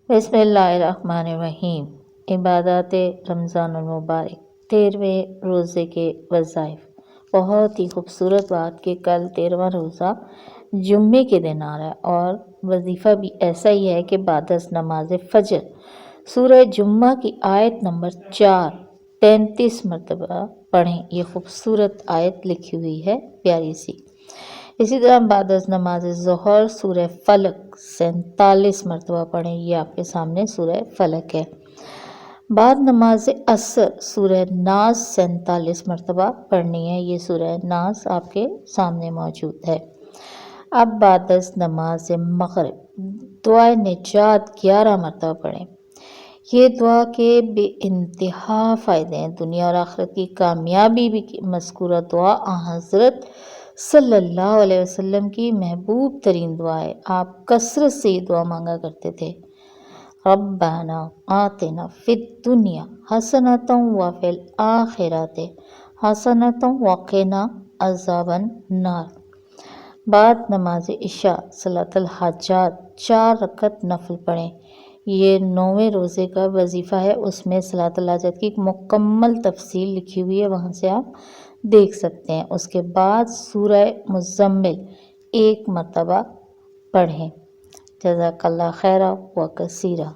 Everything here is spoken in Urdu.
بسم اللہ الرحمن الرحیم۔ عبادات رمضان المبارک، 13ویں روزے کے وظائف۔ بہت ہی خوبصورت بات کہ کل 13واں روزہ جمعے کے دن آ رہا ہے، اور وظیفہ بھی ایسا ہی ہے کہ بعد از نماز فجر سورہ جمعہ کی آیت نمبر 4 33 مرتبہ پڑھیں۔ یہ خوبصورت آیت لکھی ہوئی ہے، پیاری سی۔ اسی طرح بعد از نماز ظہر سورہ فلق 47 مرتبہ پڑھیں۔ یہ آپ کے سامنے سورہ فلق ہے۔ بعد نماز عصر سورہ ناس 47 مرتبہ پڑھنی ہے۔ یہ سورہ ناس آپ کے سامنے موجود ہے۔ اب بعد از نماز مغرب دعائے نجات 11 مرتبہ پڑھیں۔ یہ دعا کے بے انتہا فائدے ہیں، دنیا اور آخرت کی کامیابی بھی مذکورہ دعا حضرت صلی اللہ علیہ وسلم کی محبوب ترین دعا ہے۔ آپ کثرت سے یہ دعا مانگا کرتے تھے، ربنا آتنا فی الدنیا حسنۃ وفی الآخرۃ حسنۃ وقنا عذاب النار۔ بعد نماز عشاء صلاۃ الحاجات 4 رکعت نفل پڑھیں۔ یہ 9ویں روزے کا وظیفہ ہے، اس میں صلاۃ الحاجات کی ایک مکمل تفصیل لکھی ہوئی ہے، وہاں سے آپ دیکھ سکتے ہیں۔ اس کے بعد سورہ مزمل 1 مرتبہ پڑھیں۔ جزاک اللہ خیرا و کثیرا۔